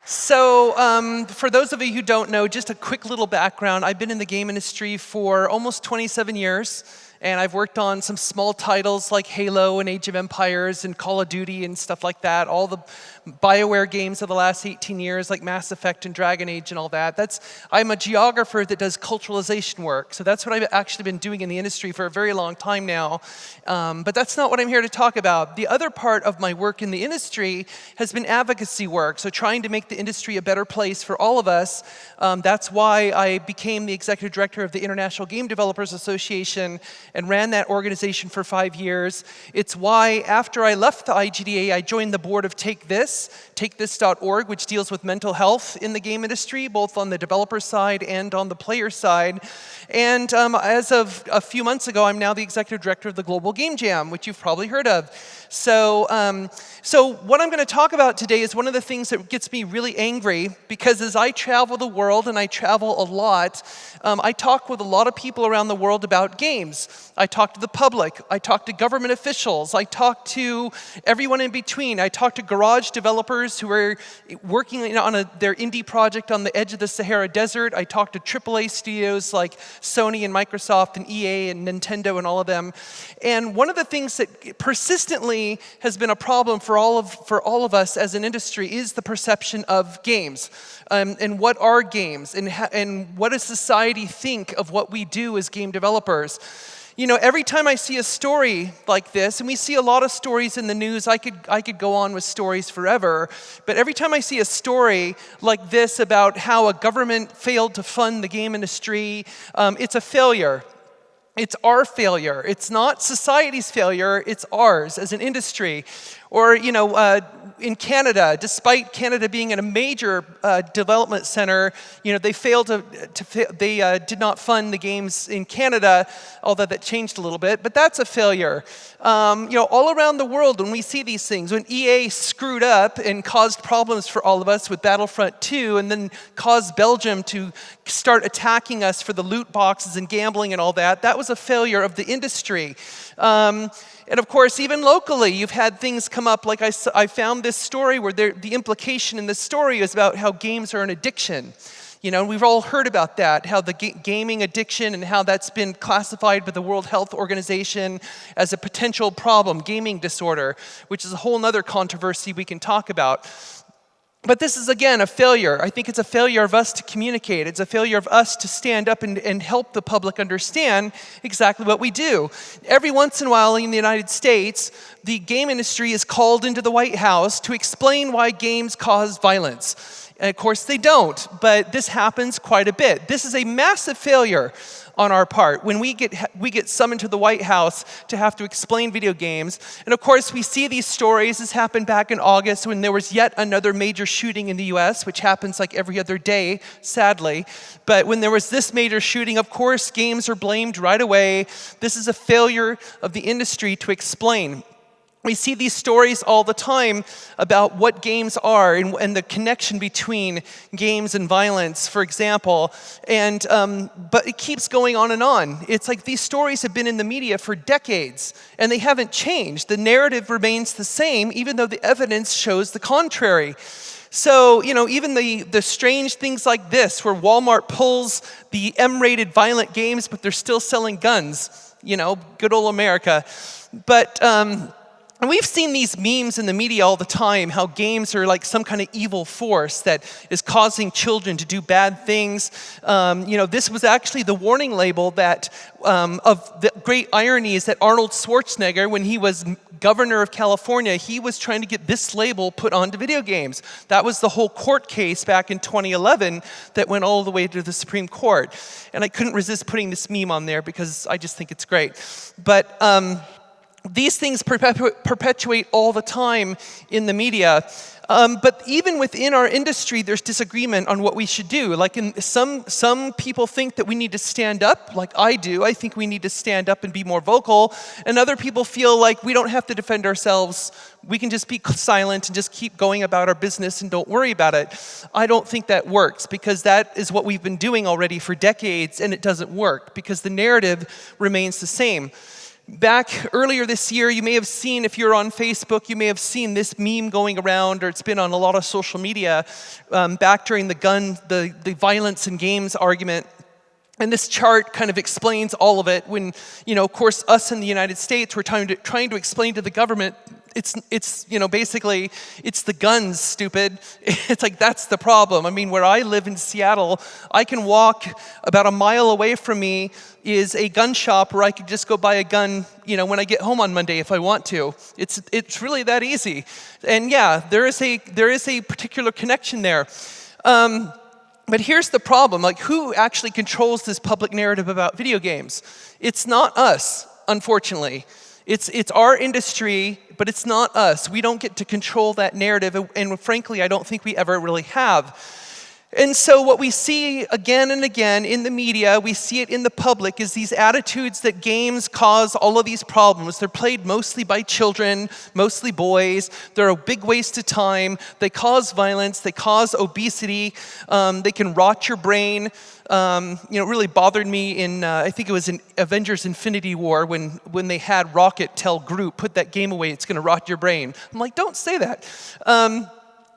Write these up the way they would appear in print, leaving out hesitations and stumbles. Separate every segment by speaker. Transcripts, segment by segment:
Speaker 1: For those of you who don't know, just a quick little background. I've been in the game industry for almost 27 years, and I've worked on some small titles like Halo and Age of Empires and Call of Duty and stuff like that. All the BioWare games of the last 18 years, like Mass Effect and Dragon Age and all that. I'm a geographer that does culturalization work. So that's what I've actually been doing in the industry for a very long time now. But that's not what I'm here to talk about. The other part of my work in the industry has been advocacy work. So trying to make the industry a better place for all of us. That's why I became the executive director of the International Game Developers Association and ran that organization for 5 years. It's why after I left the IGDA, I joined the board of TakeThis.org, which deals with mental health in the game industry, both on the developer side and on the player side. And as of a few months ago, I'm now the executive director of the Global Game Jam, which you've probably heard of. So what I'm going to talk about today is one of the things that gets me really angry, because as I travel the world, and I travel a lot, I talk with a lot of people around the world about games. I talk to the public, I talk to government officials, I talk to everyone in between. I talk to garage developers who are working on their indie project on the edge of the Sahara Desert. I talk to AAA studios like Sony and Microsoft and EA and Nintendo and all of them. And one of the things that persistently has been a problem for all of us as an industry is the perception of games. And what are games? And what does society think of what we do as game developers? You know, every time I see a story like this, and we see a lot of stories in the news, I could go on with stories forever, but every time I see a story like this about how a government failed to fund the game industry, it's a failure. It's our failure. It's not society's failure, it's ours as an industry. Or, in Canada, despite Canada being in a major development center, they failed they did not fund the games in Canada, although that changed a little bit, but that's a failure. All around the world, when we see these things, when EA screwed up and caused problems for all of us with Battlefront 2, and then caused Belgium to start attacking us for the loot boxes and gambling and all that, that was a failure of the industry. And of course, even locally, you've had things come up, like I found this story where the implication in this story is about how games are an addiction. We've all heard about that, how the gaming addiction and how that's been classified by the World Health Organization as a potential problem, gaming disorder, which is a whole other controversy we can talk about. But this is, again, a failure. I think it's a failure of us to communicate. It's a failure of us to stand up and help the public understand exactly what we do. Every once in a while in the United States, the game industry is called into the White House to explain why games cause violence. And of course they don't, but this happens quite a bit. This is a massive failure on our part when we get summoned to the White House to have to explain video games. And of course we see these stories. This happened back in August when there was yet another major shooting in the US, which happens like every other day, sadly. But when there was this major shooting, of course games are blamed right away. This is a failure of the industry to explain. We see these stories all the time about what games are and the connection between games and violence, for example. But it keeps going on and on. It's like these stories have been in the media for decades, and they haven't changed. The narrative remains the same, even though the evidence shows the contrary. So, even the strange things like this, where Walmart pulls the M-rated violent games, but they're still selling guns. Good old America. But and we've seen these memes in the media all the time, how games are like some kind of evil force that is causing children to do bad things. This was actually the warning label that of the great irony is that Arnold Schwarzenegger, when he was governor of California, he was trying to get this label put onto video games. That was the whole court case back in 2011 that went all the way to the Supreme Court. And I couldn't resist putting this meme on there because I just think it's great. But these things perpetuate all the time in the media. But even within our industry, there's disagreement on what we should do. Like some people think that we need to stand up, like I do. I think we need to stand up and be more vocal. And other people feel like we don't have to defend ourselves. We can just be silent and just keep going about our business and don't worry about it. I don't think that works, because that is what we've been doing already for decades, and it doesn't work because the narrative remains the same. Back earlier this year, you may have seen, if you're on Facebook, you may have seen this meme going around, or it's been on a lot of social media, back during the violence in games argument. And this chart kind of explains all of it when, of course, us in the United States, we're trying to explain to the government, basically, it's the guns, stupid. It's like, that's the problem. I mean, where I live in Seattle, I can walk about a mile away from me is a gun shop where I could just go buy a gun, when I get home on Monday if I want to. It's really that easy. And yeah, there is a particular connection there. But here's the problem, who actually controls this public narrative about video games? It's not us, unfortunately. It's our industry, but it's not us. We don't get to control that narrative, and frankly, I don't think we ever really have. And so what we see again and again in the media, we see it in the public, is these attitudes that games cause all of these problems. They're played mostly by children, mostly boys. They're a big waste of time. They cause violence. They cause obesity. They can rot your brain. It really bothered me in, I think it was in Avengers Infinity War when they had Rocket tell Groot, put that game away, it's going to rot your brain. I'm like, don't say that.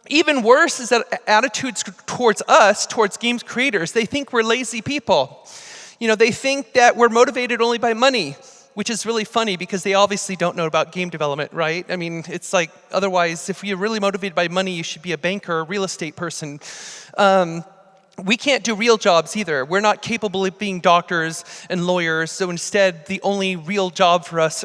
Speaker 1: Even worse is that attitudes towards us, towards games creators, they think we're lazy people. They think that we're motivated only by money, which is really funny because they obviously don't know about game development, right? I mean, it's like, otherwise, if you're really motivated by money, you should be a banker or a real estate person. We can't do real jobs either. We're not capable of being doctors and lawyers, so instead, the only real job for us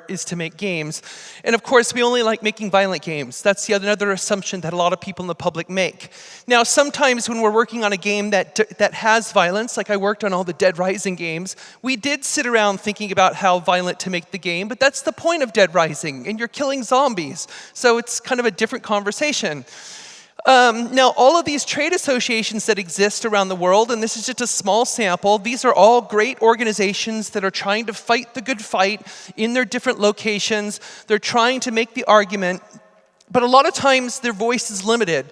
Speaker 1: is to make games. And of course, we only like making violent games. That's another assumption that a lot of people in the public make. Now, sometimes when we're working on a game that has violence, like I worked on all the Dead Rising games, we did sit around thinking about how violent to make the game, but that's the point of Dead Rising, and you're killing zombies. So it's kind of a different conversation. Now, all of these trade associations that exist around the world, and this is just a small sample, these are all great organizations that are trying to fight the good fight in their different locations. They're trying to make the argument, but a lot of times their voice is limited,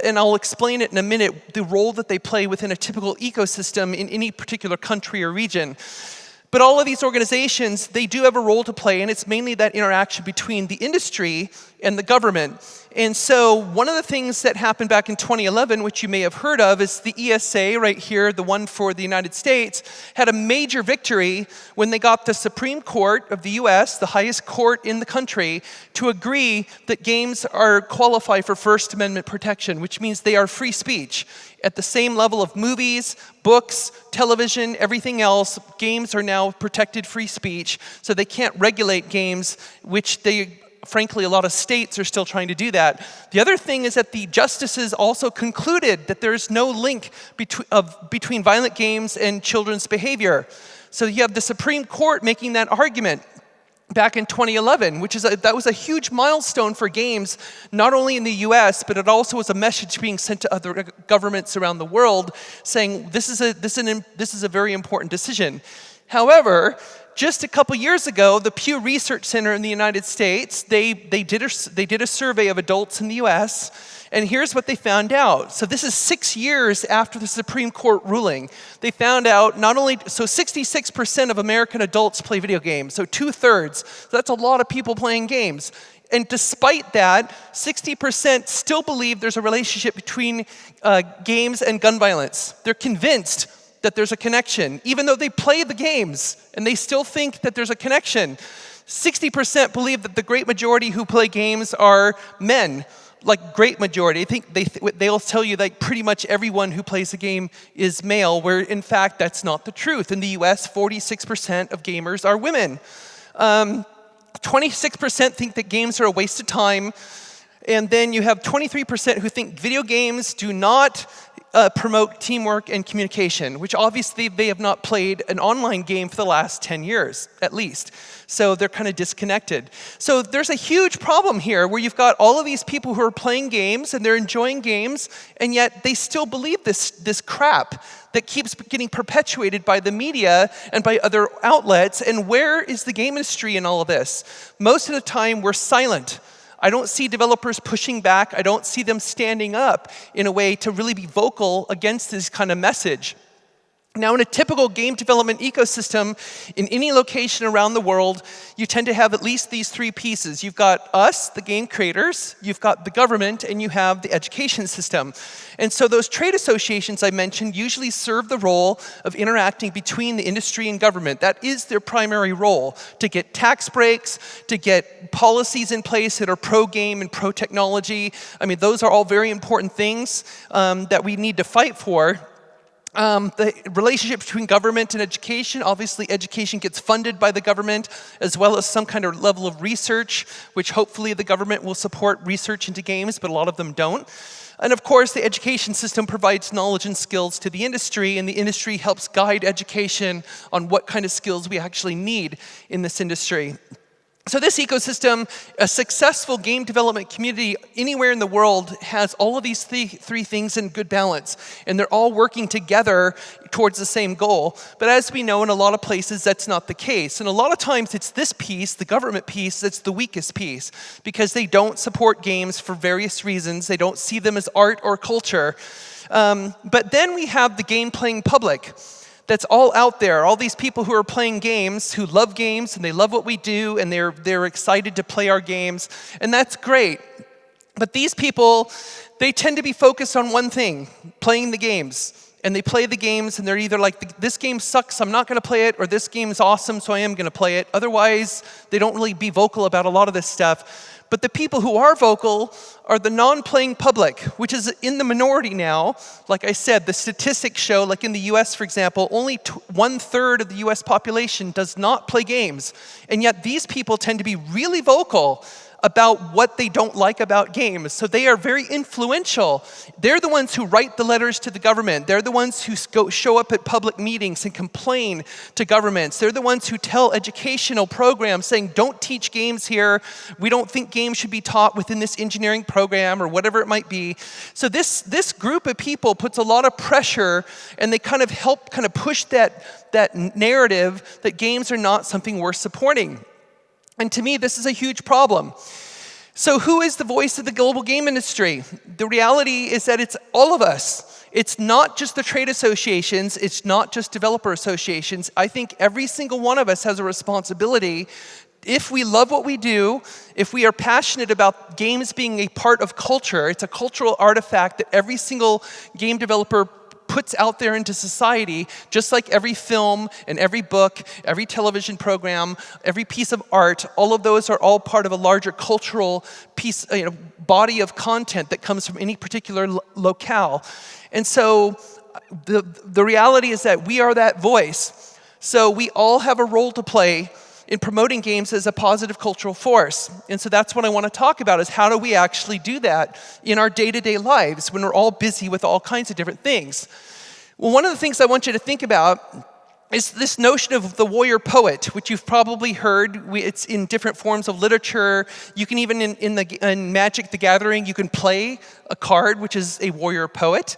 Speaker 1: and I'll explain it in a minute, the role that they play within a typical ecosystem in any particular country or region. But all of these organizations, they do have a role to play, and it's mainly that interaction between the industry and the government. And so one of the things that happened back in 2011, which you may have heard of, is the ESA right here, the one for the United States, had a major victory when they got the Supreme Court of the US, the highest court in the country, to agree that games qualify for First Amendment protection, which means they are free speech. At the same level of movies, books, television, everything else, games are now protected free speech, so they can't regulate games, which frankly, a lot of states are still trying to do that. The other thing is that the justices also concluded that there's no link between violent games and children's behavior. So you have the Supreme Court making that argument back in 2011, that was a huge milestone for games, not only in the US, but it also was a message being sent to other governments around the world saying this is a very important decision. However, just a couple years ago, the Pew Research Center in the United States, they did a survey of adults in the US, and here's what they found out. So this is 6 years after the Supreme Court ruling. They found out 66% of American adults play video games, so 2/3. So that's a lot of people playing games. And despite that, 60% still believe there's a relationship between games and gun violence. They're convinced that there's a connection, even though they play the games, and they still think that there's a connection. 60% believe that the great majority who play games are men, like great majority. I think they'll tell you that pretty much everyone who plays a game is male, where in fact that's not the truth. In the US, 46% of gamers are women. 26% think that games are a waste of time, and then you have 23% who think video games do not promote teamwork and communication, which obviously they have not played an online game for the last 10 years, at least. So they're kind of disconnected. So there's a huge problem here where you've got all of these people who are playing games and they're enjoying games, and yet they still believe this crap that keeps getting perpetuated by the media and by other outlets. And where is the game industry in all of this? Most of the time, we're silent. I don't see developers pushing back. I don't see them standing up in a way to really be vocal against this kind of message. Now, in a typical game development ecosystem, in any location around the world, you tend to have at least these three pieces. You've got us, the game creators, you've got the government, and you have the education system. And so those trade associations I mentioned usually serve the role of interacting between the industry and government. That is their primary role, to get tax breaks, to get policies in place that are pro-game and pro-technology. I mean, those are all very important things that we need to fight for. The relationship between government and education, obviously education gets funded by the government, as well as some kind of level of research, which hopefully the government will support research into games, but a lot of them don't. And of course, the education system provides knowledge and skills to the industry, and the industry helps guide education on what kind of skills we actually need in this industry. So this ecosystem, a successful game development community anywhere in the world, has all of these three things in good balance, and they're all working together towards the same goal. But as we know, in a lot of places, that's not the case. And a lot of times, it's this piece, the government piece, that's the weakest piece, because they don't support games for various reasons. They don't see them as art or culture. But then we have the game-playing public. That's all out there, all these people who are playing games, who love games, and they love what we do, and they're excited to play our games, and that's great. But these people, they tend to be focused on one thing, playing the games. And they play the games, and they're either like, this game sucks, I'm not going to play it, or this game is awesome, so I am going to play it. Otherwise, they don't really be vocal about a lot of this stuff. But the people who are vocal are the non-playing public, which is in the minority now. Like I said, the statistics show, like in the US, for example, only 1/3 of the US population does not play games. And yet these people tend to be really vocal about what they don't like about games. So they are very influential. They're the ones who write the letters to the government. They're the ones who show up at public meetings and complain to governments. They're the ones who tell educational programs saying, don't teach games here. We don't think games should be taught within this engineering program or whatever it might be. So this group of people puts a lot of pressure, and they kind of help push that narrative that games are not something worth supporting. And to me, this is a huge problem. So who is the voice of the global game industry? The reality is that it's all of us. It's not just the trade associations. It's not just developer associations. I think every single one of us has a responsibility. If we love what we do, if we are passionate about games being a part of culture, it's a cultural artifact that every single game developer puts out there into society, just like every film and every book, every television program, every piece of art, all of those are all part of a larger cultural piece, body of content that comes from any particular locale. And so the reality is that we are that voice. So we all have a role to play in promoting games as a positive cultural force. And so that's what I want to talk about, is how do we actually do that in our day-to-day lives when we're all busy with all kinds of different things. Well, one of the things I want you to think about is this notion of the warrior poet, which you've probably heard. It's in different forms of literature. You can even, in Magic the Gathering, you can play a card, which is a warrior poet,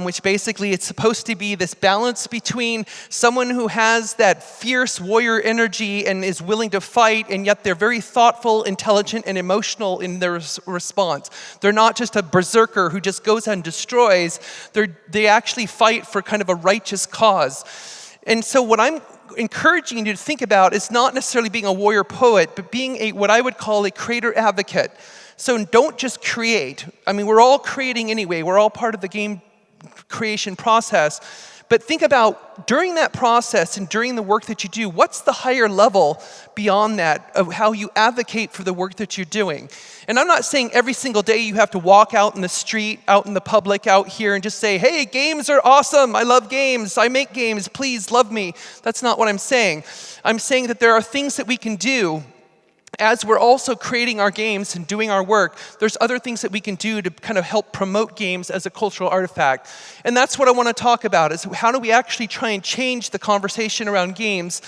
Speaker 1: which basically it's supposed to be this balance between someone who has that fierce warrior energy and is willing to fight, and yet they're very thoughtful, intelligent, and emotional in their response. They're not just a berserker who just goes and destroys. They actually fight for kind of a righteous cause. And so what I'm encouraging you to think about is not necessarily being a warrior poet, but being what I would call a creator advocate. So don't just create. I mean, we're all creating anyway. We're all part of the game creation process. But think about, during that process and during the work that you do, what's the higher level beyond that of how you advocate for the work that you're doing? And I'm not saying every single day you have to walk out in the street, out in the public, out here and just say, hey, games are awesome. I love games. I make games. Please love me. That's not what I'm saying. I'm saying that there are things that we can do as we're also creating our games and doing our work. There's other things that we can do to kind of help promote games as a cultural artifact. And that's what I want to talk about, is how do we actually try and change the conversation around games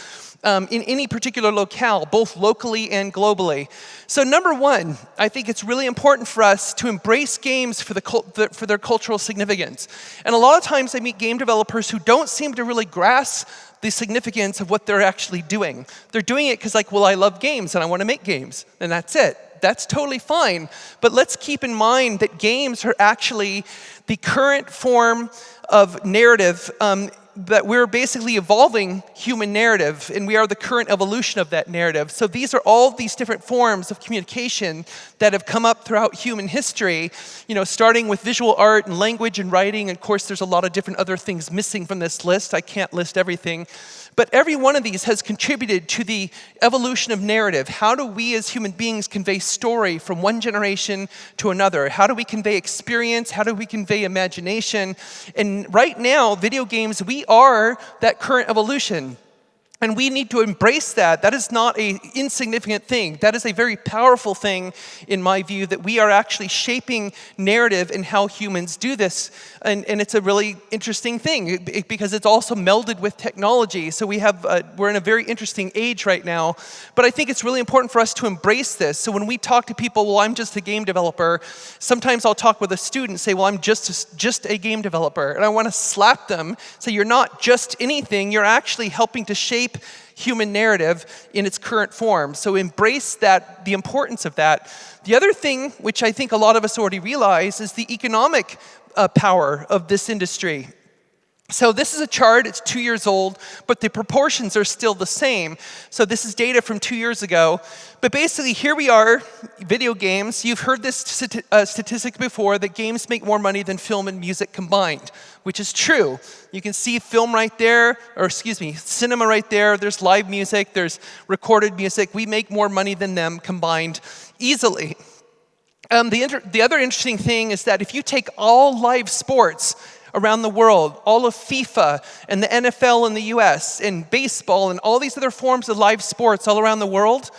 Speaker 1: in any particular locale, both locally and globally. So number one, I think it's really important for us to embrace games for their cultural significance. And a lot of times I meet game developers who don't seem to really grasp the significance of what they're actually doing. They're doing it because, like, well, I love games and I want to make games, and that's it. That's totally fine. But let's keep in mind that games are actually the current form of narrative that we're basically evolving human narrative, and we are the current evolution of that narrative. So these are all these different forms of communication that have come up throughout human history, starting with visual art and language and writing. And of course, there's a lot of different other things missing from this list. I can't list everything. But every one of these has contributed to the evolution of narrative. How do we as human beings convey story from one generation to another? How do we convey experience? How do we convey imagination? And right now, video games, we are that current evolution. And we need to embrace that. That is not an insignificant thing. That is a very powerful thing, in my view, that we are actually shaping narrative and how humans do this. And it's a really interesting thing because it's also melded with technology. So we're in a very interesting age right now. But I think it's really important for us to embrace this. So when we talk to people, well, I'm just a game developer, sometimes I'll talk with a student and say, well, I'm just a game developer. And I want to slap them, say, you're not just anything, you're actually helping to shape human narrative in its current form. So embrace that, the importance of that. The other thing, which I think a lot of us already realize, is the economic power of this industry. So this is a chart, it's 2 years old, but the proportions are still the same. So this is data from 2 years ago. But basically, here we are, video games. You've heard this statistic before, that games make more money than film and music combined, which is true. You can see film right there, cinema right there. There's live music, there's recorded music. We make more money than them combined easily. The other interesting thing is that if you take all live sports around the world, all of FIFA and the NFL in the US and baseball and all these other forms of live sports all around the world,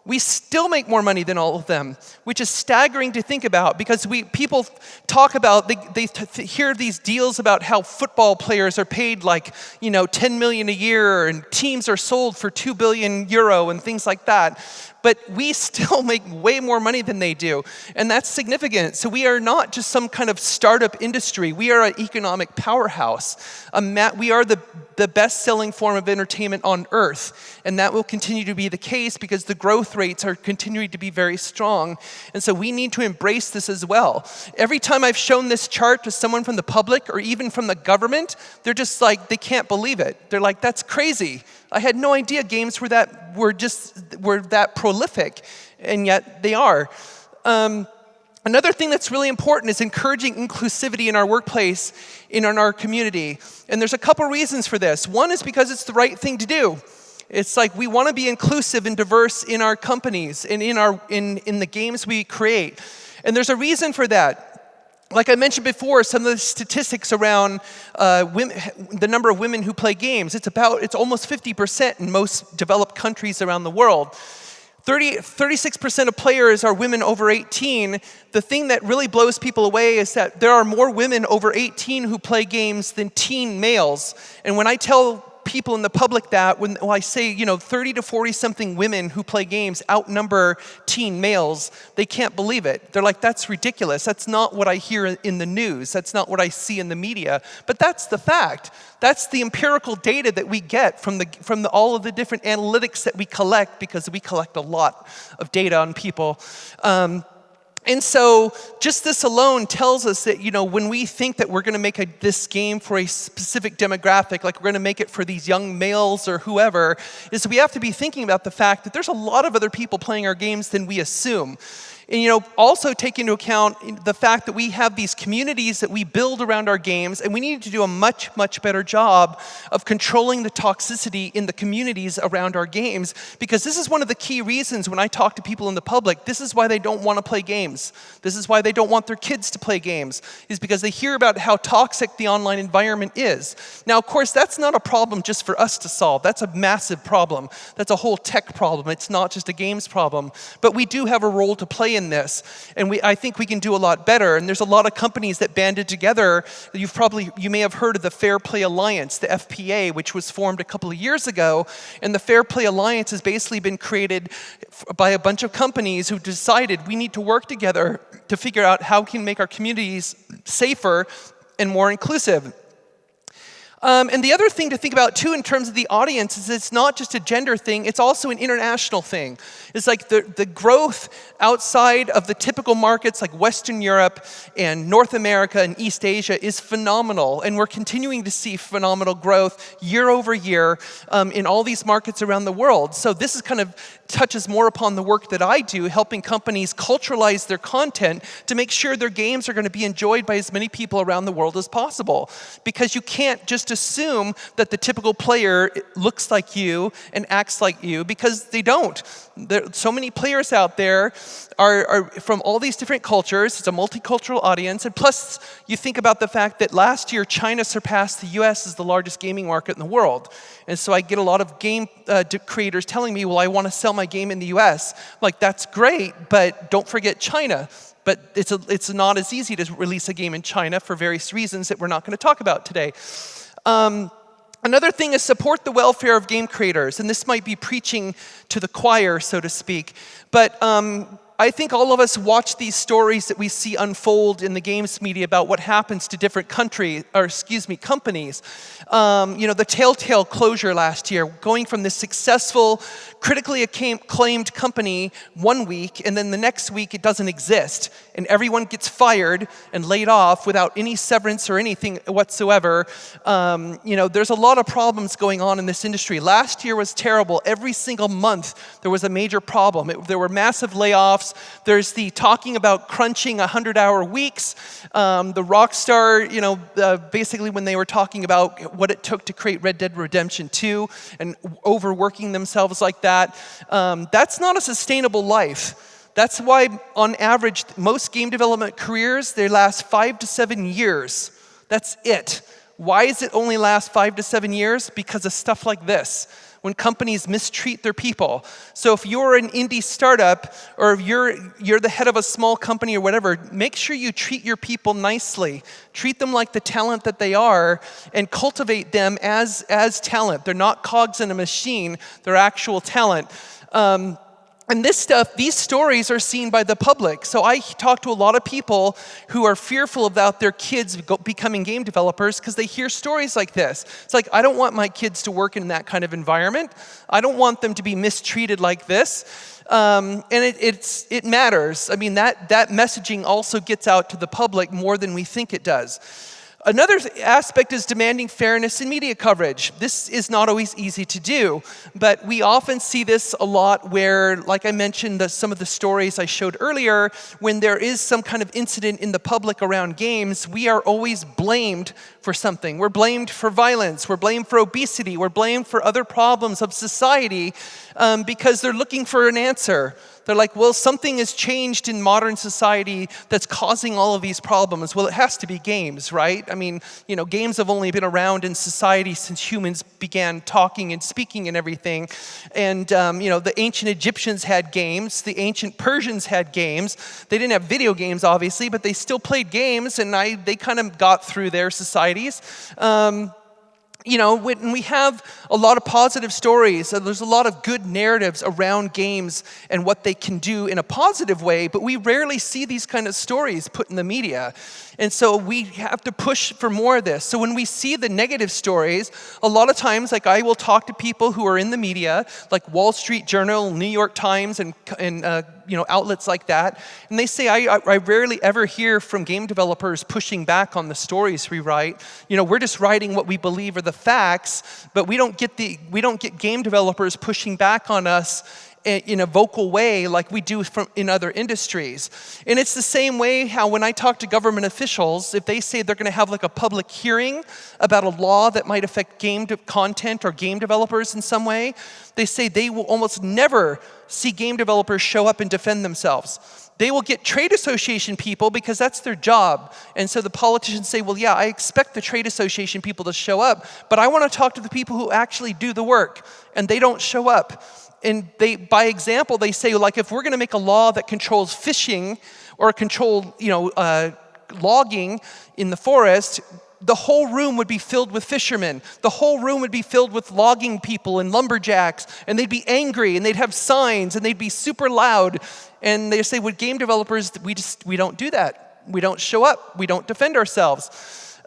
Speaker 1: we still make more money than all of them, which is staggering to think about because people talk about, they hear these deals about how football players are paid like, 10 million a year and teams are sold for 2 billion euro and things like that. But we still make way more money than they do, and that's significant. So we are not just some kind of startup industry. We are an economic powerhouse. We are the best-selling form of entertainment on Earth, and that will continue to be the case because the growth rates are continuing to be very strong. And so we need to embrace this as well. Every time I've shown this chart to someone from the public or even from the government, they're just like, they can't believe it. They're like, that's crazy. I had no idea games were that prolific, and yet they are. Another thing that's really important is encouraging inclusivity in our workplace, in our community. And there's a couple reasons for this. One is because it's the right thing to do. It's like we want to be inclusive and diverse in our companies and in the games we create. And there's a reason for that. Like I mentioned before, some of the statistics around the number of women who play games, it's almost 50% in most developed countries around the world. 36% of players are women over 18. The thing that really blows people away is that there are more women over 18 who play games than teen males. And when I tell people in the public that, when I say, 30 to 40 something women who play games outnumber teen males, they can't believe it. They're like, that's ridiculous. That's not what I hear in the news. That's not what I see in the media. But that's the fact. That's the empirical data that we get from all of the different analytics that we collect, because we collect a lot of data on people. And so just this alone tells us that, when we think that we're going to make this game for a specific demographic, like we're going to make it for these young males or whoever, is we have to be thinking about the fact that there's a lot of other people playing our games than we assume. And also take into account the fact that we have these communities that we build around our games, and we need to do a much, much better job of controlling the toxicity in the communities around our games, because this is one of the key reasons when I talk to people in the public, this is why they don't want to play games. This is why they don't want their kids to play games, is because they hear about how toxic the online environment is. Now, of course, that's not a problem just for us to solve. That's a massive problem. That's a whole tech problem. It's not just a games problem. But we do have a role to play in this, and I think we can do a lot better. And there's a lot of companies that banded together. You may have heard of the Fair Play Alliance, the FPA, which was formed a couple of years ago. And the Fair Play Alliance has basically been created by a bunch of companies who decided we need to work together to figure out how we can make our communities safer and more inclusive. And the other thing to think about too in terms of the audience is it's not just a gender thing, it's also an international thing. It's like the growth outside of the typical markets like Western Europe and North America and East Asia is phenomenal. And we're continuing to see phenomenal growth year over year in all these markets around the world. So this is kind of touches more upon the work that I do, helping companies culturalize their content to make sure their games are going to be enjoyed by as many people around the world as possible. Because you can't just assume that the typical player looks like you and acts like you, because they don't. There are so many players out there are from all these different cultures. It's a multicultural audience. And plus, you think about the fact that last year, China surpassed the US as the largest gaming market in the world. And so I get a lot of game creators telling me, well, I want to sell my game in the US. I'm like, that's great, but don't forget China. But it's not as easy to release a game in China for various reasons that we're not going to talk about today. Another thing is support the welfare of game creators, and this might be preaching to the choir, so to speak, but I think all of us watch these stories that we see unfold in the games media about what happens to different companies. The Telltale closure last year, going from this successful, critically acclaimed company one week, and then the next week it doesn't exist, and everyone gets fired and laid off without any severance or anything whatsoever. There's a lot of problems going on in this industry. Last year was terrible. Every single month there was a major problem. There were massive layoffs. There's the talking about crunching 100-hour weeks. The Rockstar, basically when they were talking about what it took to create Red Dead Redemption 2 and overworking themselves like that, that's not a sustainable life. That's why, on average, most game development careers, they last 5 to 7 years. That's it. Why does it only last 5 to 7 years? Because of stuff like this, when companies mistreat their people. So if you're an indie startup, or if you're the head of a small company or whatever, make sure you treat your people nicely. Treat them like the talent that they are, and cultivate them as talent. They're not cogs in a machine, they're actual talent. And these stories are seen by the public. So I talk to a lot of people who are fearful about their kids becoming game developers because they hear stories like this. It's like, I don't want my kids to work in that kind of environment. I don't want them to be mistreated like this. And it matters. I mean, that messaging also gets out to the public more than we think it does. Another aspect is demanding fairness in media coverage. This is not always easy to do, but we often see this a lot where, like I mentioned, some of the stories I showed earlier, when there is some kind of incident in the public around games, we are always blamed for something. We're blamed for violence, we're blamed for obesity, we're blamed for other problems of society because they're looking for an answer. They're like, well, something has changed in modern society that's causing all of these problems. Well, it has to be games, right? I mean, games have only been around in society since humans began talking and speaking and everything. And, the ancient Egyptians had games. The ancient Persians had games. They didn't have video games, obviously, but they still played games, and they kind of got through their societies. When we have a lot of positive stories, there's a lot of good narratives around games and what they can do in a positive way, but we rarely see these kind of stories put in the media. And so we have to push for more of this. So when we see the negative stories, a lot of times, like I will talk to people who are in the media, like Wall Street Journal, New York Times, and outlets like that, and they say, I rarely ever hear from game developers pushing back on the stories we write. We're just writing what we believe are the facts, but we don't get game developers pushing back on us in a vocal way like we do in other industries. And it's the same way how when I talk to government officials, if they say they're going to have like a public hearing about a law that might affect game content or game developers in some way, they say they will almost never see game developers show up and defend themselves. They will get trade association people because that's their job. And so the politicians say, well, yeah, I expect the trade association people to show up, but I want to talk to the people who actually do the work, and they don't show up. And by example, they say, like, if we're going to make a law that controls fishing or control, logging in the forest, the whole room would be filled with fishermen. The whole room would be filled with logging people and lumberjacks, and they'd be angry, and they'd have signs, and they'd be super loud. And they say, with game developers, we don't do that. We don't show up. We don't defend ourselves.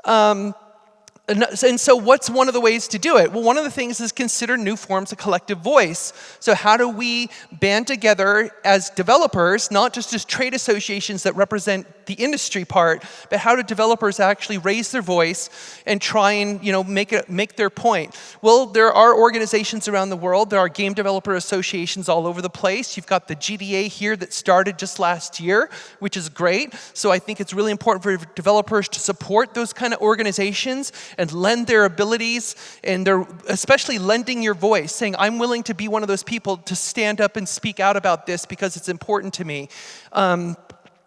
Speaker 1: And so what's one of the ways to do it? Well, one of the things is consider new forms of collective voice. So how do we band together as developers, not just as trade associations that represent the industry part, but how do developers actually raise their voice and try and make their point? Well, there are organizations around the world. There are game developer associations all over the place. You've got the GDA here that started just last year, which is great. So I think it's really important for developers to support those kind of organizations and lend their abilities, and they're especially lending your voice, saying, I'm willing to be one of those people to stand up and speak out about this because it's important to me. And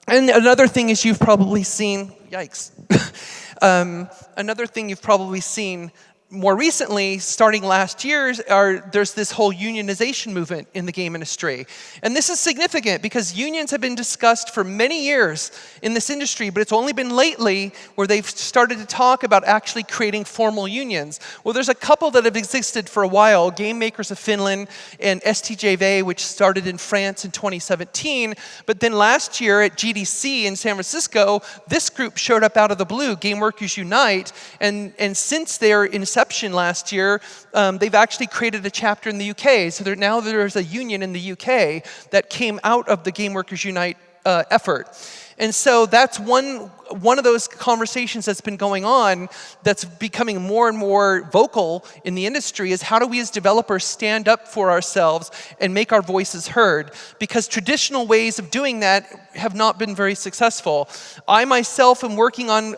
Speaker 1: another thing is you've probably seen, yikes. Another thing you've probably seen more recently, starting last year, there's this whole unionization movement in the game industry. And this is significant because unions have been discussed for many years in this industry, but it's only been lately where they've started to talk about actually creating formal unions. Well, there's a couple that have existed for a while, Game Makers of Finland and STJV, which started in France in 2017. But then last year at GDC in San Francisco, this group showed up out of the blue, Game Workers Unite, and since their inception last year, they've actually created a chapter in the UK. So now there's a union in the UK that came out of the Game Workers Unite effort. And so that's one of those conversations that's been going on that's becoming more and more vocal in the industry is how do we as developers stand up for ourselves and make our voices heard? Because traditional ways of doing that have not been very successful. I myself am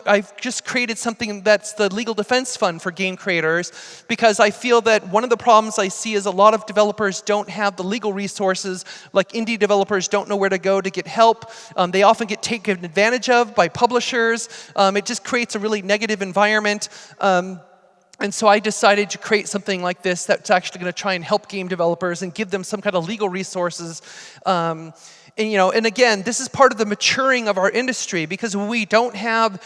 Speaker 1: I've just created something that's the Legal Defense Fund for game creators because I feel that one of the problems I see is a lot of developers don't have the legal resources, like indie developers don't know where to go to get help. They often get taken advantage of by publishers. It just creates a really negative environment. And so I decided to create something like this that's actually going to try and help game developers and give them some kind of legal resources. And again, this is part of the maturing of our industry because we don't have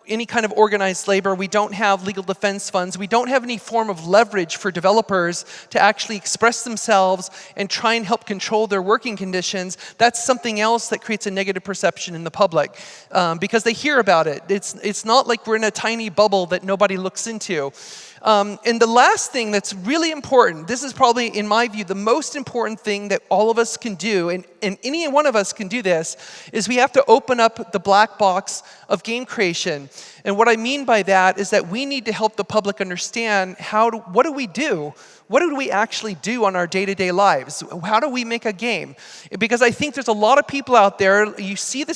Speaker 1: any kind of organized labor, we don't have legal defense funds, we don't have any form of leverage for developers to actually express themselves and try and help control their working conditions. That's something else that creates a negative perception in the public because they hear about it. It's not like we're in a tiny bubble that nobody looks into. And the last thing that's really important, this is probably, in my view, the most important thing that all of us can do, and any one of us can do this, is we have to open up the black box of game creation. And what I mean by that is that we need to help the public understand what do we do? What do we actually do on our day-to-day lives? How do we make a game? Because I think there's a lot of people out there, you see the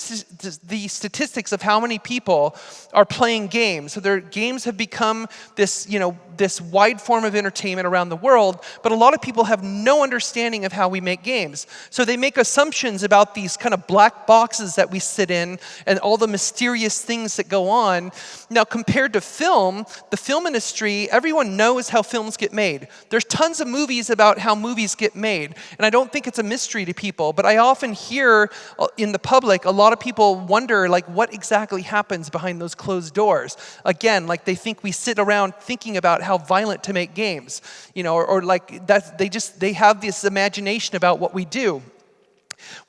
Speaker 1: statistics of how many people are playing games. So their games have become this wide form of entertainment around the world, but a lot of people have no understanding of how we make games. So they make assumptions about these kind of black boxes that we sit in and all the mysterious things that go on. Now, compared to film, the film industry, everyone knows how films get made. There's tons of movies about how movies get made, and I don't think it's a mystery to people, but I often hear in the public, a lot of people wonder, like, what exactly happens behind those closed doors? Again, like they think we sit around thinking about how violent to make games, or like that they have this imagination about what we do.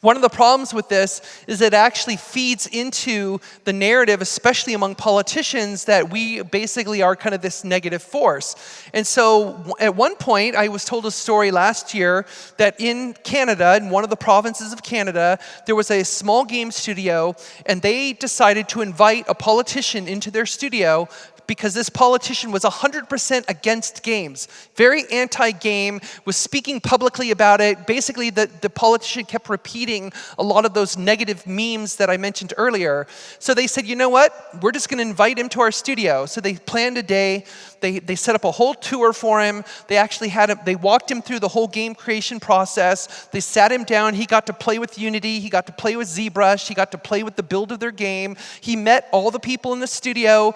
Speaker 1: One of the problems with this is it actually feeds into the narrative, especially among politicians, that we basically are kind of this negative force. And so at one point, I was told a story last year that in Canada, in one of the provinces of Canada, there was a small game studio, and they decided to invite a politician into their studio because this politician was 100% against games, very anti-game, was speaking publicly about it. Basically, the politician kept repeating a lot of those negative memes that I mentioned earlier. So they said, you know what? We're just going to invite him to our studio. So they planned a day. They set up a whole tour for him. They actually they walked him through the whole game creation process. They sat him down. He got to play with Unity. He got to play with ZBrush. He got to play with the build of their game. He met all the people in the studio,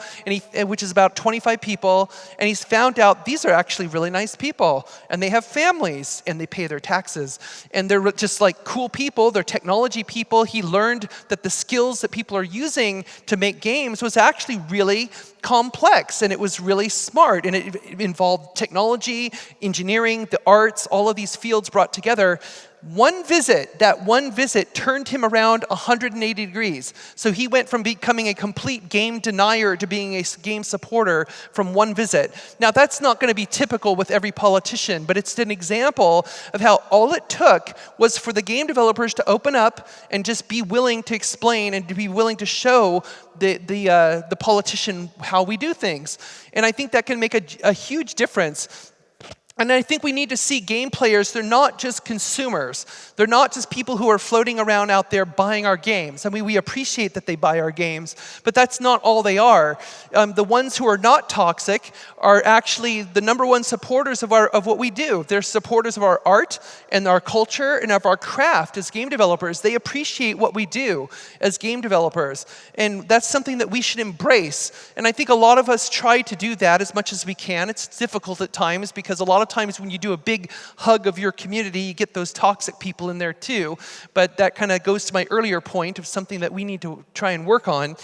Speaker 1: which is about 25 people, and he's found out these are actually really nice people, and they have families, and they pay their taxes, and they're just like cool people. They're technology people. He learned that the skills that people are using to make games was actually really complex, and it was really smart, and it involved technology, engineering, the arts, all of these fields brought together. That one visit turned him around 180 degrees. So he went from becoming a complete game denier to being a game supporter from one visit. Now, that's not going to be typical with every politician, but it's an example of how all it took was for the game developers to open up and just be willing to explain and to be willing to show the politician how we do things. And I think that can make a huge difference. And I think we need to see game players, they're not just consumers. They're not just people who are floating around out there buying our games. I mean, we appreciate that they buy our games, but that's not all they are. The ones who are not toxic are actually the #1 supporters of what we do. They're supporters of our art and our culture and of our craft as game developers. They appreciate what we do as game developers. And that's something that we should embrace. And I think a lot of us try to do that as much as we can. It's difficult at times because a lot of times when you do a big hug of your community, you get those toxic people in there too. But that kind of goes to my earlier point of something that we need to try and work on.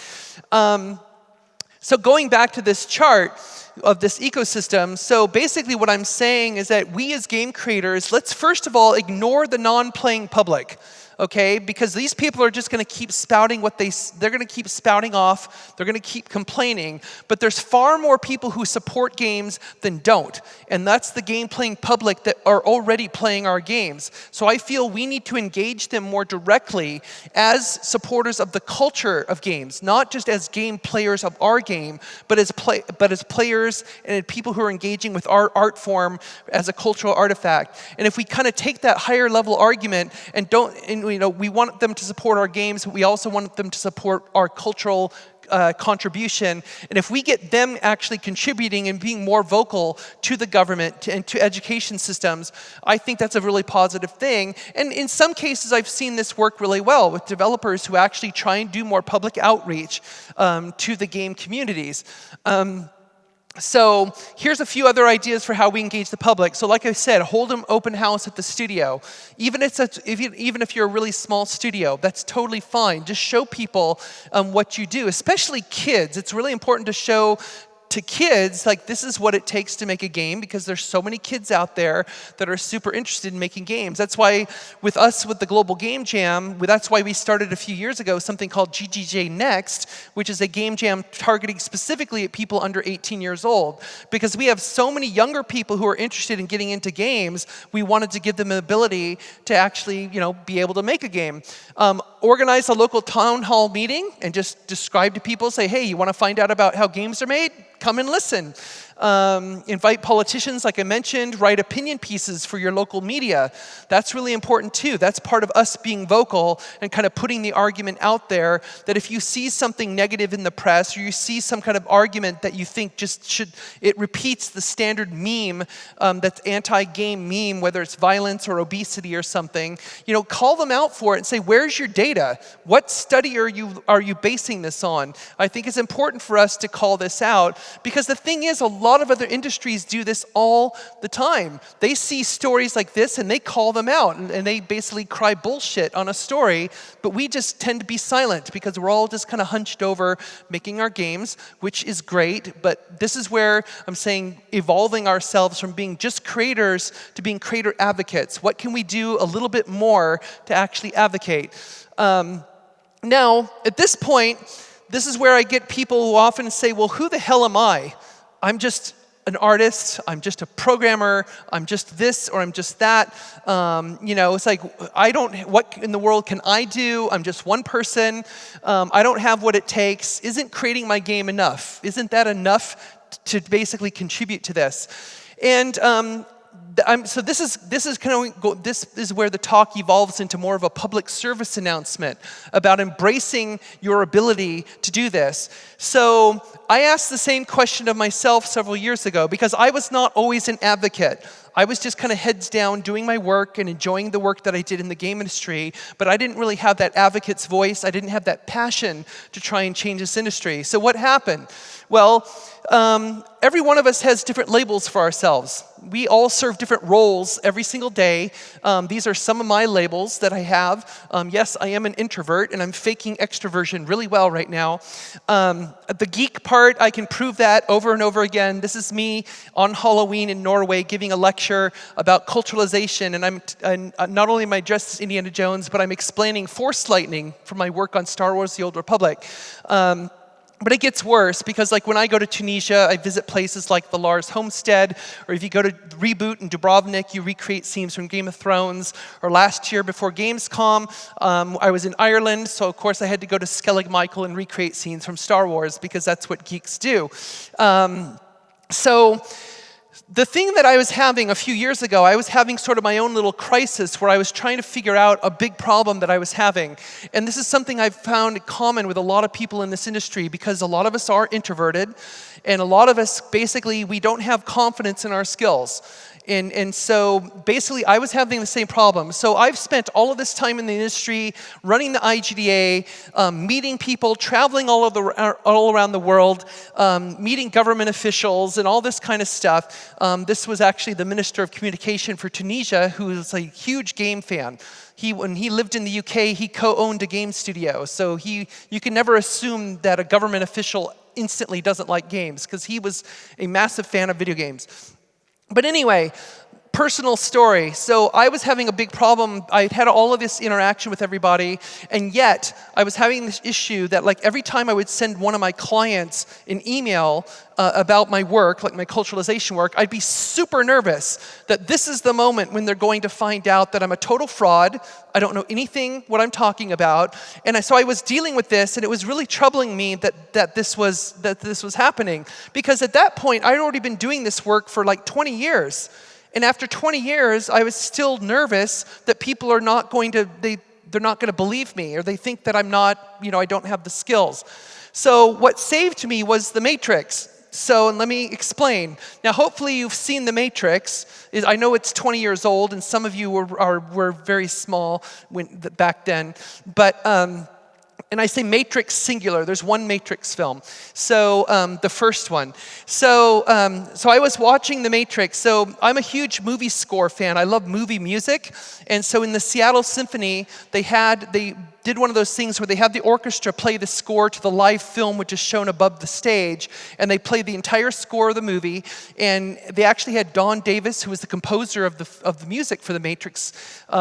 Speaker 1: So going back to this chart of this ecosystem, so basically what I'm saying is that we as game creators, let's first of all ignore the non-playing public. Okay, because these people are just going to keep spouting they're going to keep spouting off, they're going to keep complaining, but there's far more people who support games than don't, and that's the game-playing public that are already playing our games. So I feel we need to engage them more directly as supporters of the culture of games, not just as game players of our game, but as players and people who are engaging with our art form as a cultural artifact. And if we kind of take that higher level argument and we want them to support our games, but we also want them to support our cultural contribution. And if we get them actually contributing and being more vocal to the government and to education systems, I think that's a really positive thing. And in some cases, I've seen this work really well with developers who actually try and do more public outreach to the game communities. So here's a few other ideas for how we engage the public. So like I said, hold an open house at the studio. Even if you're a really small studio, that's totally fine. Just show people what you do, especially kids. It's really important to show to kids, like, this is what it takes to make a game, because there's so many kids out there that are super interested in making games. That's why with us, with the Global Game Jam, that's why we started a few years ago something called GGJ Next, which is a game jam targeting specifically at people under 18 years old. Because we have so many younger people who are interested in getting into games, we wanted to give them an ability to actually, be able to make a game. Organize a local town hall meeting and just describe to people, say, hey, you want to find out about how games are made? Come and listen. Invite politicians, like I mentioned, write opinion pieces for your local media. That's really important too. That's part of us being vocal and kind of putting the argument out there that if you see something negative in the press or you see some kind of argument that you think it repeats the standard meme that's anti-game meme, whether it's violence or obesity or something, call them out for it and say, where's your data? What study are you basing this on? I think it's important for us to call this out, because the thing is, a lot of other industries do this all the time. They see stories like this and they call them out and they basically cry bullshit on a story, but we just tend to be silent because we're all just kind of hunched over making our games, which is great, but this is where I'm saying evolving ourselves from being just creators to being creator advocates. What can we do a little bit more to actually advocate? Now, at this point, this is where I get people who often say, well, who the hell am I? I'm just an artist, I'm just a programmer, I'm just this or I'm just that. It's like, what in the world can I do? I'm just one person. I don't have what it takes. Isn't creating my game enough? Isn't that enough to basically contribute to this? And so this is where the talk evolves into more of a public service announcement about embracing your ability to do this. So I asked the same question of myself several years ago, because I was not always an advocate. I was just kind of heads down doing my work and enjoying the work that I did in the game industry, but I didn't really have that advocate's voice. I didn't have that passion to try and change this industry. So what happened? Well, every one of us has different labels for ourselves. We all serve different roles every single day. These are some of my labels that I have. Yes, I am an introvert, and I'm faking extroversion really well right now. The geek part part, I can prove that over and over again. This is me on Halloween in Norway giving a lecture about culturalization, and not only am I dressed as Indiana Jones, but I'm explaining force lightning from my work on Star Wars: The Old Republic. But it gets worse because like when I go to Tunisia, I visit places like the Lars Homestead, or if you go to Reboot in Dubrovnik, you recreate scenes from Game of Thrones. Or last year before Gamescom, I was in Ireland, so of course I had to go to Skellig Michael and recreate scenes from Star Wars because that's what geeks do. So the thing that I was having a few years ago, I was having sort of my own little crisis where I was trying to figure out a big problem that I was having. And this is something I've found common with a lot of people in this industry because a lot of us are introverted and a lot of us basically, we don't have confidence in our skills. And so basically I was having the same problem. So I've spent all of this time in the industry, running the IGDA, meeting people, traveling all around the world, meeting government officials and all this kind of stuff. This was actually the Minister of Communication for Tunisia, who is a huge game fan. When he lived in the UK, he co-owned a game studio. So you can never assume that a government official instantly doesn't like games because he was a massive fan of video games. But anyway, personal story. So I was having a big problem. I had all of this interaction with everybody, and yet I was having this issue that like every time I would send one of my clients an email about my work, like my culturalization work, I'd be super nervous that this is the moment when they're going to find out that I'm a total fraud. I don't know anything what I'm talking about. And so I was dealing with this, and it was really troubling me that this was happening. Because at that point, I'd already been doing this work for like 20 years. And after 20 years, I was still nervous that people are not going to, they're not going to believe me, or they think that I'm not, I don't have the skills. So what saved me was The Matrix. So let me explain. Now, hopefully you've seen The Matrix. I know it's 20 years old, and some of you were very small back then. But and I say Matrix singular. There's one Matrix film. So the first one. So I was watching The Matrix. So I'm a huge movie score fan. I love movie music. And so in the Seattle Symphony, they did one of those things where they had the orchestra play the score to the live film, which is shown above the stage, and they played the entire score of the movie. And they actually had Don Davis, who was the composer of the music for the Matrix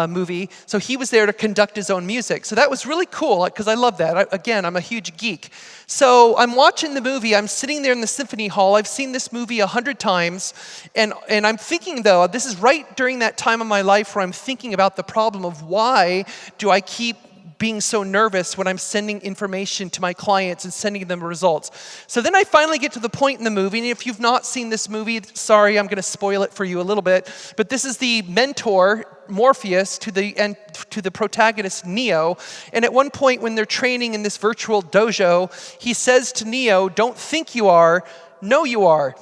Speaker 1: movie. So he was there to conduct his own music. So that was really cool because I love that. Again, I'm a huge geek. So I'm watching the movie. I'm sitting there in the symphony hall. I've seen this movie 100 times, and I'm thinking though, this is right during that time of my life where I'm thinking about the problem of why do I keep being so nervous when I'm sending information to my clients and sending them results. So then I finally get to the point in the movie, and if you've not seen this movie, sorry, I'm going to spoil it for you a little bit, but this is the mentor, Morpheus, to the protagonist, Neo, and at one point when they're training in this virtual dojo, he says to Neo, "Don't think you are, know you are."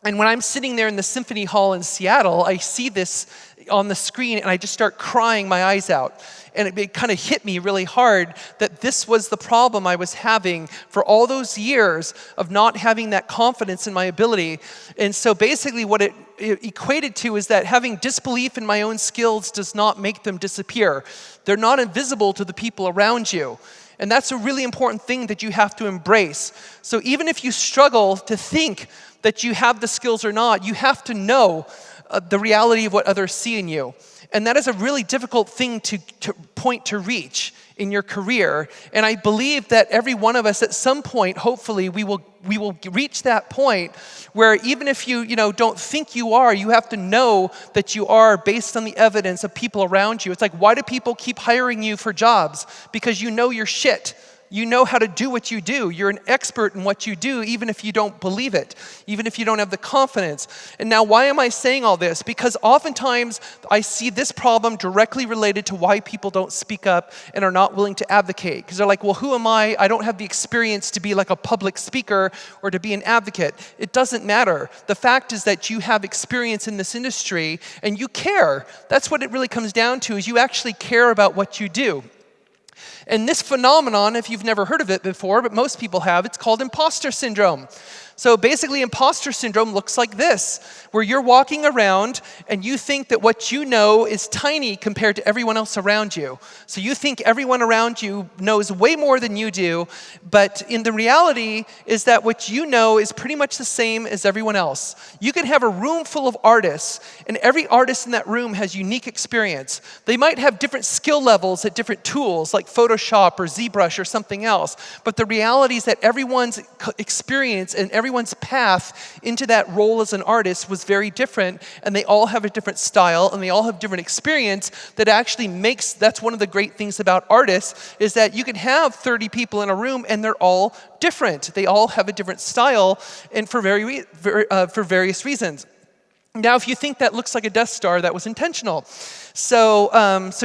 Speaker 1: And when I'm sitting there in the Symphony Hall in Seattle, I see this on the screen, and I just start crying my eyes out. And it kind of hit me really hard that this was the problem I was having for all those years of not having that confidence in my ability. And so basically what it equated to is that having disbelief in my own skills does not make them disappear. They're not invisible to the people around you. And that's a really important thing that you have to embrace. So even if you struggle to think that you have the skills or not, you have to know the reality of what others see in you. And that is a really difficult thing to point to reach in your career. And I believe that every one of us at some point, hopefully, we will reach that point where even if you don't think you are, you have to know that you are based on the evidence of people around you. It's like, why do people keep hiring you for jobs? Because you know your shit. You know how to do what you do. You're an expert in what you do, even if you don't believe it, even if you don't have the confidence. And now, why am I saying all this? Because oftentimes, I see this problem directly related to why people don't speak up and are not willing to advocate. Because they're like, well, who am I? I don't have the experience to be like a public speaker or to be an advocate. It doesn't matter. The fact is that you have experience in this industry and you care. That's what it really comes down to, is you actually care about what you do. And this phenomenon, if you've never heard of it before, but most people have, it's called imposter syndrome. So basically, imposter syndrome looks like this, where you're walking around and you think that what you know is tiny compared to everyone else around you. So you think everyone around you knows way more than you do, but in the reality is that what you know is pretty much the same as everyone else. You can have a room full of artists, and every artist in that room has unique experience. They might have different skill levels at different tools, like Photoshop or ZBrush or something else, but the reality is that everyone's experience and everyone's path into that role as an artist was very different, and they all have a different style, and they all have different experience that actually makes, that's one of the great things about artists, is that you can have 30 people in a room and they're all different. They all have a different style, and for various reasons. Now, if you think that looks like a Death Star, that was intentional. So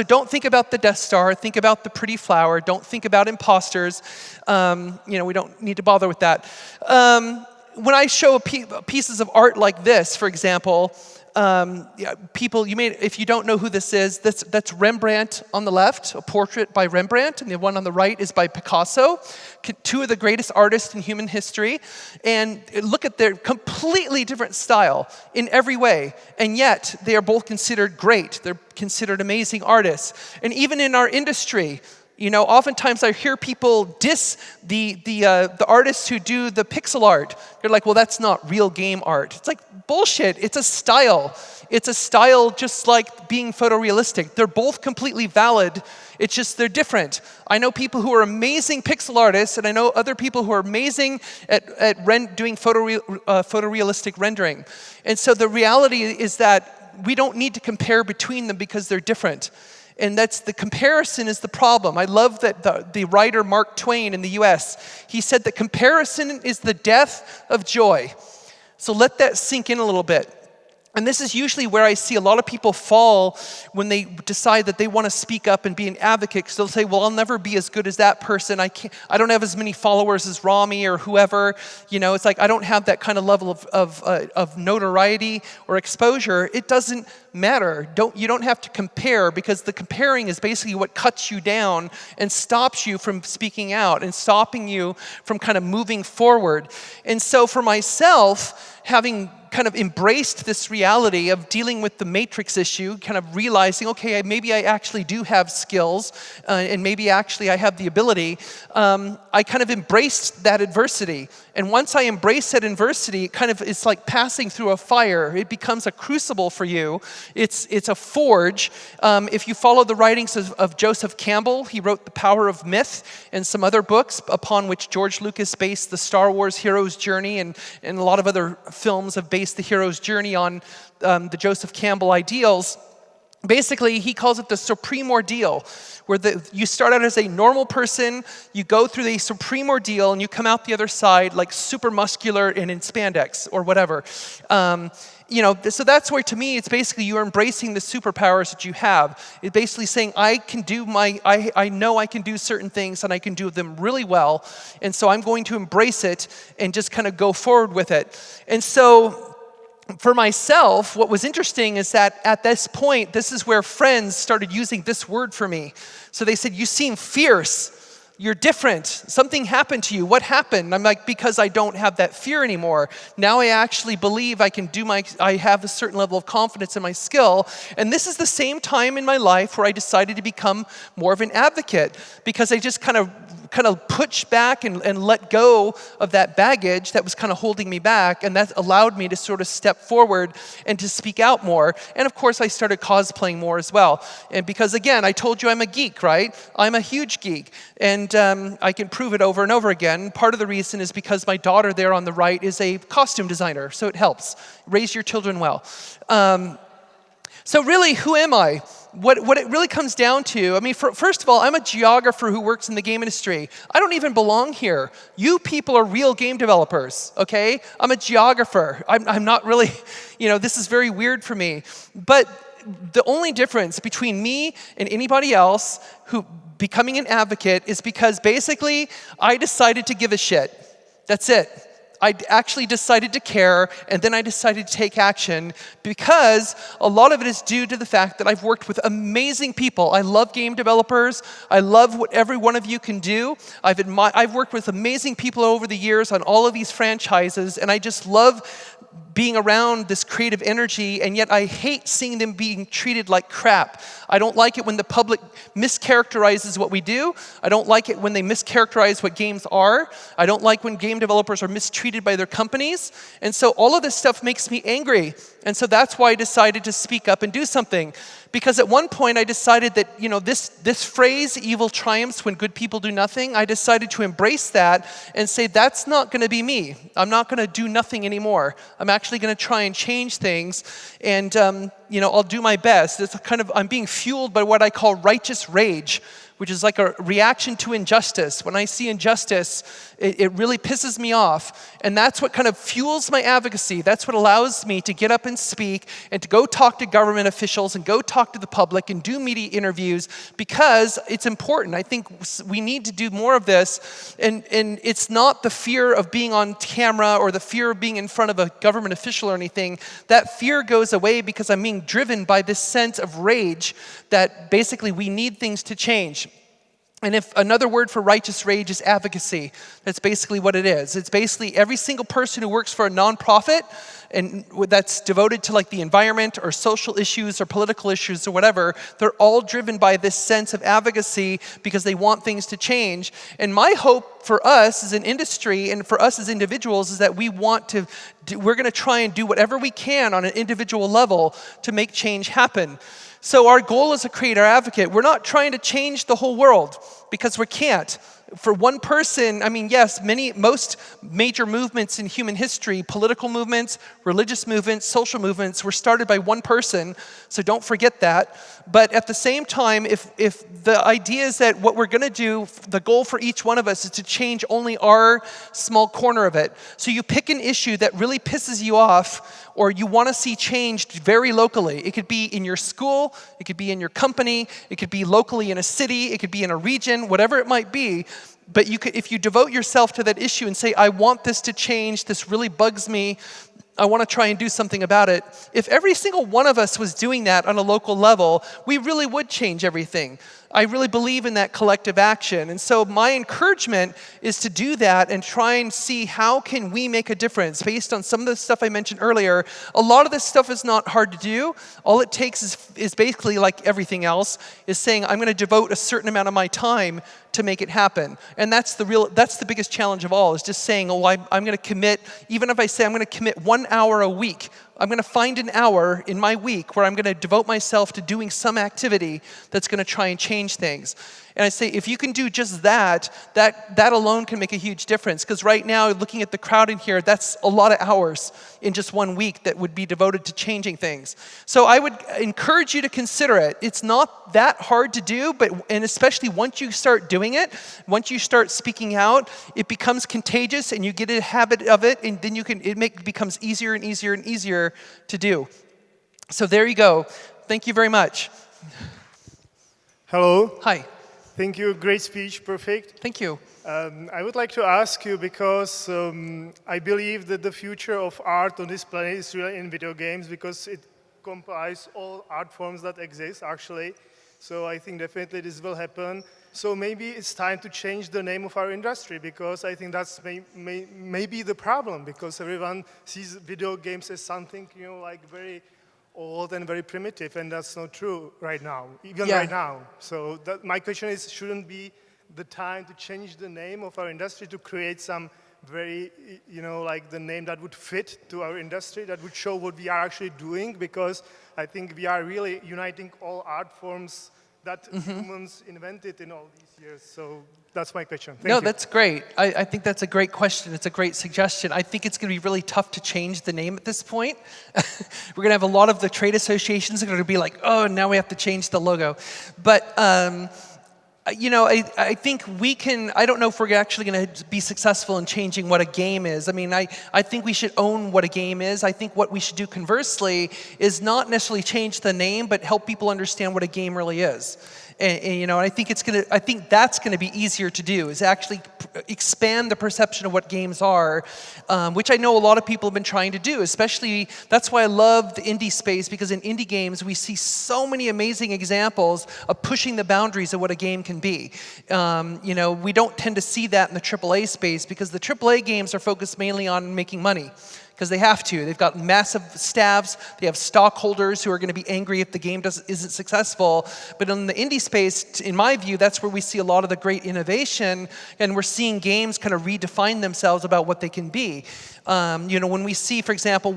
Speaker 1: don't think about the Death Star. Think about the pretty flower. Don't think about imposters. We don't need to bother with that. When I show pieces of art like this, for example, if you don't know who this is, that's Rembrandt on the left, a portrait by Rembrandt, and the one on the right is by Picasso, two of the greatest artists in human history. And look at their completely different style in every way, and yet they are both considered great. They're considered amazing artists. And even in our industry, oftentimes I hear people diss the artists who do the pixel art. They're like, well, that's not real game art. It's like, bullshit. It's a style. It's a style just like being photorealistic. They're both completely valid. It's just they're different. I know people who are amazing pixel artists, and I know other people who are amazing at doing photorealistic rendering. And so the reality is that we don't need to compare between them because they're different. And that's the comparison is the problem. I love that the writer Mark Twain in the US, he said that comparison is the death of joy. So let that sink in a little bit. And this is usually where I see a lot of people fall when they decide that they want to speak up and be an advocate, because they'll say, well, I'll never be as good as that person. I don't have as many followers as Rami or whoever. It's like I don't have that kind of level of notoriety or exposure. It doesn't matter. You don't have to compare, because the comparing is basically what cuts you down and stops you from speaking out and stopping you from kind of moving forward. And so for myself, having kind of embraced this reality of dealing with the matrix issue, kind of realizing, okay, maybe I actually do have skills, and maybe actually I have the ability, I kind of embraced that adversity. And once I embrace that adversity, it's like passing through a fire. It becomes a crucible for you. It's a forge. If you follow the writings of Joseph Campbell, he wrote The Power of Myth and some other books upon which George Lucas based the Star Wars hero's journey, and a lot of other films have based the hero's journey on the Joseph Campbell ideals. Basically, he calls it the supreme ordeal, where you start out as a normal person, you go through the supreme ordeal, and you come out the other side like super muscular and in spandex or whatever. So that's where, to me, it's basically you're embracing the superpowers that you have. It's basically saying, I know I can do certain things, and I can do them really well, and so I'm going to embrace it and just kind of go forward with it. And so for myself, what was interesting is that at this point, this is where friends started using this word for me. So they said, you seem fierce. You're different. Something happened to you. What happened? I'm like, because I don't have that fear anymore. Now I actually believe I have a certain level of confidence in my skill. And this is the same time in my life where I decided to become more of an advocate, because I just kind of pushed back and let go of that baggage that was kind of holding me back, and that allowed me to sort of step forward and to speak out more. And of course, I started cosplaying more as well. And because, again, I told you I'm a geek, right? I'm a huge geek, and I can prove it over and over again. Part of the reason is because my daughter there on the right is a costume designer, so it helps. Raise your children well. So really, who am I? What it really comes down to, first of all, I'm a geographer who works in the game industry. I don't even belong here. You people are real game developers, okay? I'm a geographer. I'm not really, this is very weird for me. But the only difference between me and anybody else who becoming an advocate is because basically I decided to give a shit. That's it. I actually decided to care, and then I decided to take action because a lot of it is due to the fact that I've worked with amazing people. I love game developers. I love what every one of you can do. I've worked with amazing people over the years on all of these franchises, and I just love being around this creative energy, and yet I hate seeing them being treated like crap. I don't like it when the public mischaracterizes what we do. I don't like it when they mischaracterize what games are. I don't like when game developers are mistreated by their companies. And so all of this stuff makes me angry. And so that's why I decided to speak up and do something. Because at one point I decided that, this phrase, evil triumphs when good people do nothing, I decided to embrace that and say, that's not going to be me. I'm not going to do nothing anymore. I'm actually going to try and change things. And, I'll do my best. I'm being fueled by what I call righteous rage, which is like a reaction to injustice. When I see injustice, it really pisses me off. And that's what kind of fuels my advocacy. That's what allows me to get up and speak and to go talk to government officials and go talk to the public and do media interviews because it's important. I think we need to do more of this. And it's not the fear of being on camera or the fear of being in front of a government official or anything. That fear goes away because I'm being driven by this sense of rage that basically we need things to change. And if another word for righteous rage is advocacy, that's basically what it is. It's basically every single person who works for a nonprofit and that's devoted to like the environment or social issues or political issues or whatever, they're all driven by this sense of advocacy because they want things to change. And my hope for us as an industry and for us as individuals is that we're going to try and do whatever we can on an individual level to make change happen. So our goal as a creator advocate, we're not trying to change the whole world because we can't. For one person, yes, most major movements in human history, political movements, religious movements, social movements, were started by one person, so don't forget that. But at the same time, if the idea is that what we're going to do, the goal for each one of us is to change only our small corner of it. So you pick an issue that really pisses you off or you want to see changed very locally. It could be in your school, it could be in your company, it could be locally in a city, it could be in a region, whatever it might be. But if you devote yourself to that issue and say, I want this to change, this really bugs me, I want to try and do something about it. If every single one of us was doing that on a local level, we really would change everything. I really believe in that collective action. And so my encouragement is to do that and try and see how can we make a difference based on some of the stuff I mentioned earlier. A lot of this stuff is not hard to do. All it takes is basically like everything else, is saying I'm going to devote a certain amount of my time to make it happen. And that's the biggest challenge of all, is just saying, I'm going to commit, even if I say I'm going to commit 1 hour a week, I'm going to find an hour in my week where I'm going to devote myself to doing some activity that's going to try and change things. And I say, if you can do just that alone can make a huge difference. Because right now, looking at the crowd in here, that's a lot of hours in just 1 week that would be devoted to changing things. So I would encourage you to consider it. It's not that hard to do, and especially once you start doing it, once you start speaking out, it becomes contagious and you get a habit of it, and then it becomes easier and easier and easier to do. So there you go. Thank you very much.
Speaker 2: Hello.
Speaker 1: Hi.
Speaker 2: Thank you. Great speech. Perfect.
Speaker 1: Thank you.
Speaker 2: I would like to ask you because I believe that the future of art on this planet is really in video games because it comprises all art forms that exist, actually. So I think definitely this will happen. So maybe it's time to change the name of our industry because I think that's maybe the problem because everyone sees video games as something, like very old and very primitive, and that's not true right now, right now. So my question is, shouldn't be the time to change the name of our industry to create some very, like the name that would fit to our industry, that would show what we are actually doing, because I think we are really uniting all art forms that humans invented in all these years. So that's my question. Thank you.
Speaker 1: That's great. I think that's a great question. It's a great suggestion. I think it's going to be really tough to change the name at this point. We're going to have a lot of the trade associations that are going to be like, oh, now we have to change the logo. But, I think we can, I don't know if we're actually going to be successful in changing what a game is. I think we should own what a game is. I think what we should do conversely is not necessarily change the name, but help people understand what a game really is. And I think that's gonna be easier to do, is actually expand the perception of what games are, which I know a lot of people have been trying to do. Especially, that's why I love the indie space, because in indie games we see so many amazing examples of pushing the boundaries of what a game can be. We don't tend to see that in the AAA space, because the AAA games are focused mainly on making money. Because they have to. They've got massive staffs. They have stockholders who are going to be angry if the game isn't successful. But in the indie space, in my view, that's where we see a lot of the great innovation, and we're seeing games kind of redefine themselves about what they can be. When we see, for example,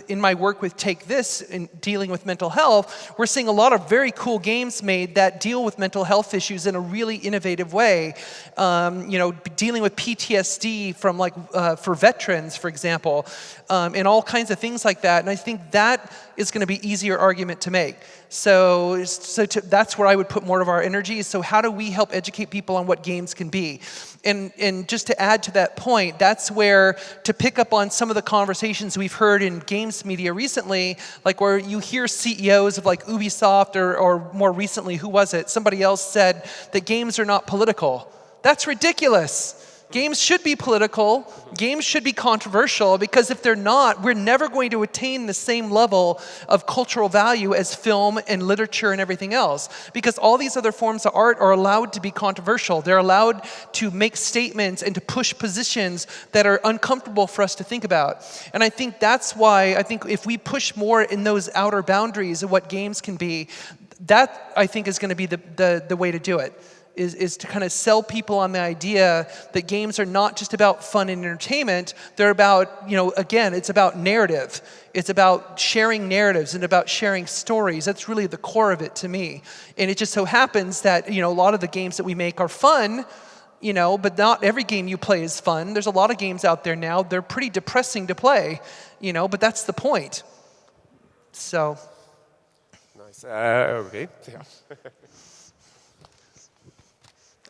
Speaker 1: in my work with Take This, in dealing with mental health, we're seeing a lot of very cool games made that deal with mental health issues in a really innovative way. Dealing with PTSD for veterans, for example, and all kinds of things like that. And I think that is going to be easier argument to make. So that's where I would put more of our energy. So how do we help educate people on what games can be? And just to add to that point, that's where, to pick up on some of the conversations we've heard in games media recently, like where you hear CEOs of like Ubisoft or more recently, who was it? Somebody else said that games are not political. That's ridiculous. Games should be political, games should be controversial, because if they're not, we're never going to attain the same level of cultural value as film and literature and everything else. Because all these other forms of art are allowed to be controversial. They're allowed to make statements and to push positions that are uncomfortable for us to think about. And I think that's why, I think if we push more in those outer boundaries of what games can be, that I think is going to be the way to do it. Is to kind of sell people on the idea that games are not just about fun and entertainment. They're about, again, it's about narrative. It's about sharing narratives and about sharing stories. That's really the core of it to me. And it just so happens that, a lot of the games that we make are fun, but not every game you play is fun. There's a lot of games out there now, they're pretty depressing to play, but that's the point. So.
Speaker 3: Nice. Okay. Yeah.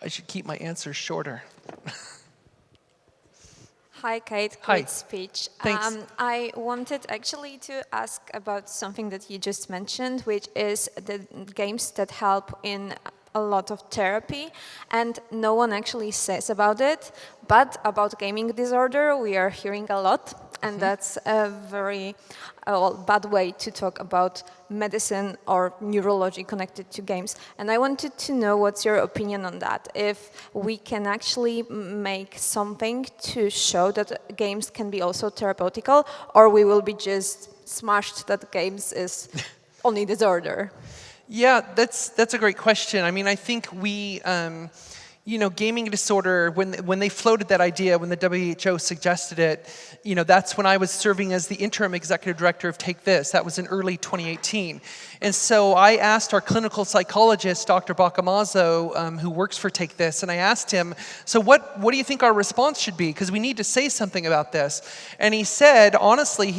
Speaker 1: I should keep my answers shorter.
Speaker 4: Hi, Kate.
Speaker 1: Hi.
Speaker 4: Great speech.
Speaker 1: Thanks.
Speaker 4: I wanted actually to ask about something that you just mentioned, which is the games that help in a lot of therapy, and no one actually says about it. But about gaming disorder, we are hearing a lot, and that's a very bad way to talk about medicine or neurology connected to games. And I wanted to know what's your opinion on that. If we can actually make something to show that games can be also therapeutical, or we will be just smashed that games is only disorder.
Speaker 1: Yeah, that's a great question. I mean, I think we, gaming disorder, when they floated that idea, when the WHO suggested it, that's when I was serving as the interim executive director of Take This. That was in early 2018. And so I asked our clinical psychologist, Dr. Bacamazzo, who works for Take This, and I asked him, so what do you think our response should be? Because we need to say something about this. And he said, honestly,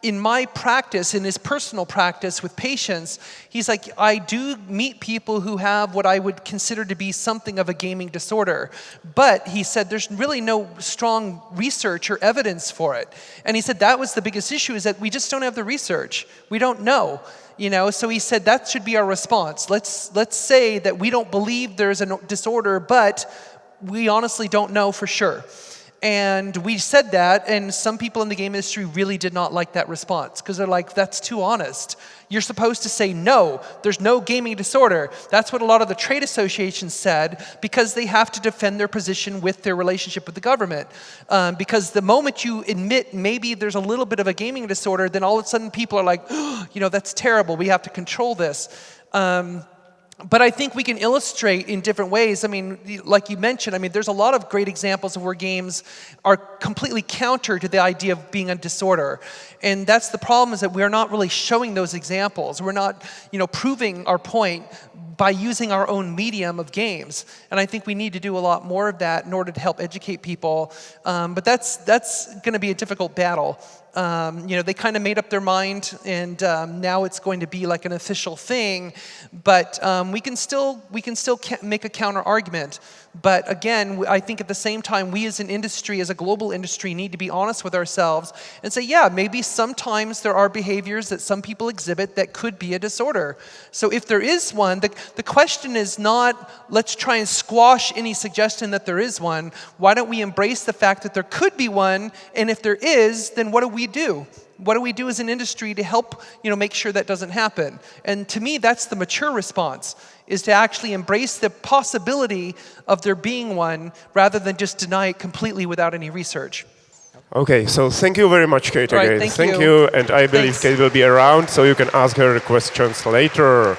Speaker 1: in my practice, in his personal practice with patients, he's like, I do meet people who have what I would consider to be something of a gaming disorder. But he said there's really no strong research or evidence for it. And he said that was the biggest issue, is that we just don't have the research. We don't know. So he said that should be our response. Let's say that we don't believe there's a disorder, but we honestly don't know for sure. And we said that, and some people in the game industry really did not like that response, because they're like, that's too honest. You're supposed to say, no, there's no gaming disorder. That's what a lot of the trade associations said, because they have to defend their position with their relationship with the government. Because the moment you admit maybe there's a little bit of a gaming disorder, then all of a sudden people are like, that's terrible, we have to control this. But I think we can illustrate in different ways. I mean, like you mentioned, there's a lot of great examples of where games are completely counter to the idea of being a disorder. And that's the problem, is that we're not really showing those examples. We're not, proving our point by using our own medium of games. And I think we need to do a lot more of that in order to help educate people. But that's going to be a difficult battle. They kind of made up their mind, and now it's going to be like an official thing. But we can still make a counter argument But again, I think at the same time, we as an industry, as a global industry, need to be honest with ourselves and say, yeah, maybe sometimes there are behaviors that some people exhibit that could be a disorder. So if there is one, the question is not, let's try and squash any suggestion that there is one. Why don't we embrace the fact that there could be one, and if there is, then what do we do? What do we do as an industry to help, make sure that doesn't happen? And to me, that's the mature response, is to actually embrace the possibility of there being one rather than just deny it completely without any research.
Speaker 3: Okay, so thank you very much, Kate,
Speaker 1: All right,
Speaker 3: again.
Speaker 1: thank you.
Speaker 3: And I believe
Speaker 1: Thanks.
Speaker 3: Kate will be around, so you can ask her questions later.